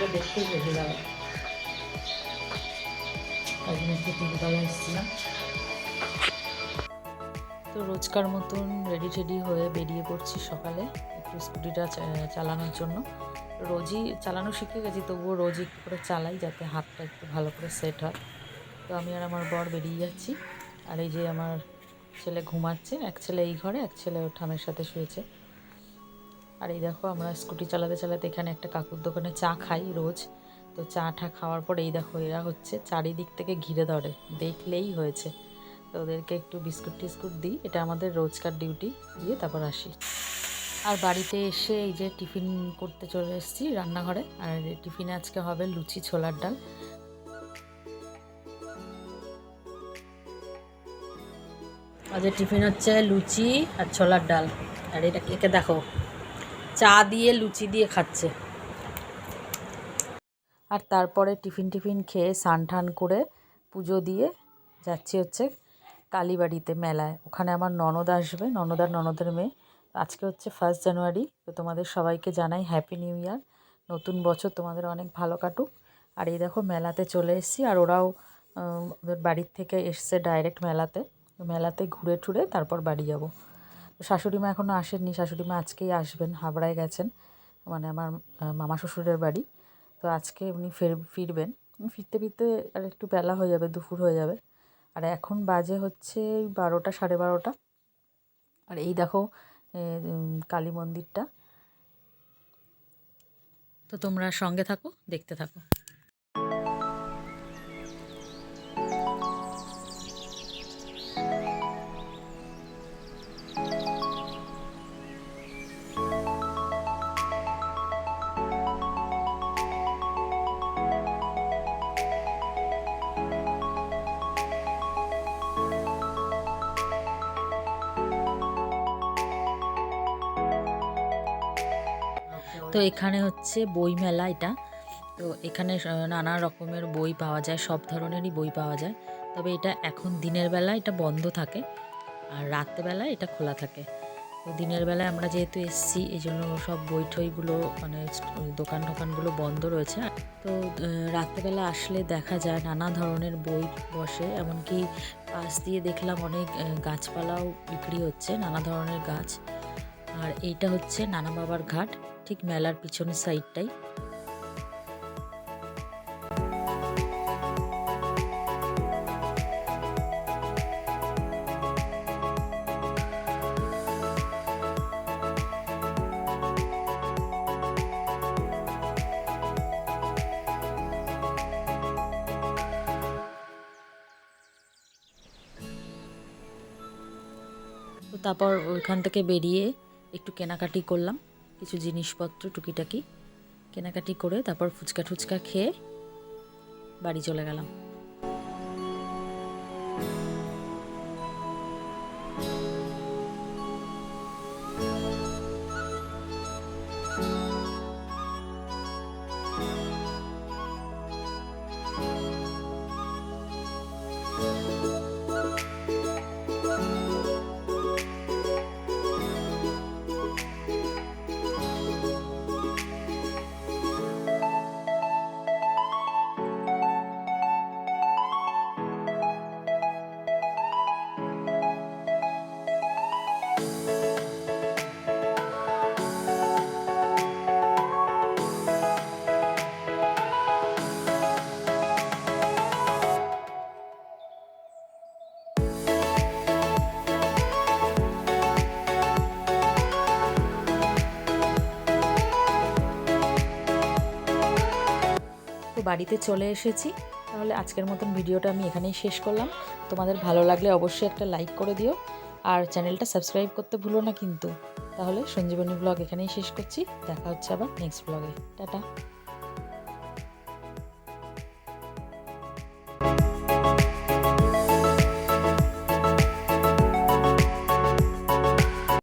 দুটো দেখতেই বেজে গেল। তাই জন্য একটু তিনতলা এসেছিলাম। তো রোজকার মতন রেডি টেডি হয়ে বেরিয়ে পড়ছি সকালে একটু স্কুটিটা চালানোর জন্য। রোজই চালানো শিখে গেছি, তবুও রোজ একটু করে চালাই যাতে হাতটা একটু ভালো করে সেট হয়। তো আমি আর আমার বর বেরিয়ে যাচ্ছি। আর এই যে আমার ছেলে ঘুমাচ্ছে, এক ছেলে এই ঘরে, এক ছেলে ওর ঠামের সাথে শুয়েছে। আর এই দেখো আমরা স্কুটি চালাতে চালাতে এখানে একটা কাকুর দোকানে চা খাই রোজ। তো চা টা খাওয়ার পর এই দেখো এরা হচ্ছে চারিদিক থেকে ঘিরে ধরে, দেখলেই হয়েছে। তো ওদেরকে একটু বিস্কুট টিস্কুট দিই, এটা আমাদের রোজকার ডিউটি, দিয়ে তারপর আসি। আর বাড়িতে এসে এই যে টিফিন করতে চলে এসেছি রান্নাঘরে। আর টিফিনে আজকে হবে লুচি ছোলার ডাল। আজ টিফিন হচ্ছে লুচি আর ছোলার ডাল। আর এটা একে দেখো চা দিয়ে লুচি দিয়ে খাচ্ছে। আর তারপরে টিফিন খেয়ে স্নান টান করে পুজো দিয়ে যাচ্ছি হচ্ছে কালীবাড়িতে মেলায়। ওখানে আমার ননদ আসবে, ননদের মেয়ে। আজকে হচ্ছে 1 জানুয়ারি। তো তোমাদের সবাইকে জানাই হ্যাপি নিউ ইয়ার, নতুন বছর তোমাদের অনেক ভালো কাটুক। আর এই দেখো মেলাতে চলে এসেছি, আর ওরাও ওদের বাড়ির থেকে এসছে ডাইরেক্ট মেলাতে ঘুরে টুরে তারপর বাড়ি যাব। তো শাশুড়িমা এখনও আসেননি, শাশুড়িমা আজকেই আসবেন, হাবড়ায় গেছেন, মানে আমার মামা শ্বশুরের বাড়ি। তো আজকে উনি ফিরবেন। ফিরতে ফিরতে আর একটু বেলা হয়ে যাবে, দুপুর হয়ে যাবে। আর এখন বাজে হচ্ছে 12টা 12:30। আর এই দেখো কালী মন্দিরটা। তো তোমরা সঙ্গে থাকো, দেখতে থাকো। তো এখানে হচ্ছে বই মেলা এটা। তো এখানে নানা রকমের বই পাওয়া যায়, সব ধরনেরই বই পাওয়া যায়। তবে এটা এখন দিনের বেলা এটা বন্ধ থাকে, আর রাত্রেবেলা এটা খোলা থাকে। তো দিনের বেলায় আমরা যেহেতু এসছি, এই জন্য সব বই ঠইগুলো মানে দোকানগুলো বন্ধ রয়েছে। তো রাত্রেবেলা আসলে দেখা যায় নানা ধরনের বই বসে, এমনকি পাশ দিয়ে দেখলাম অনেক গাছপালাও বিক্রি হচ্ছে, নানা ধরনের গাছ। আর এইটা হচ্ছে নানা বাবার ঘাট, ঠিক মেলার পিছনের সাইডটাই। তো তারপর ওইখান থেকে বেরিয়ে একটু কেনাকাটি করলাম, কিছু জিনিসপত্র টুকিটাকি কেনাকাটি করে তারপর ফুচকা টুচকা খেয়ে বাড়ি চলে গেলাম। তো বাড়িতে চলে এসেছি। তাহলে আজকের মতন ভিডিওটা আমি এখানেই শেষ করলাম। তোমাদের ভালো লাগলে অবশ্যই একটা লাইক করে দিও, আর চ্যানেলটা সাবস্ক্রাইব করতে ভুলো না কিন্তু। তাহলে সঞ্জীবনী ব্লগ এখানেই শেষ করছি, দেখা হচ্ছে আবার নেক্সট ব্লগে। টাটা।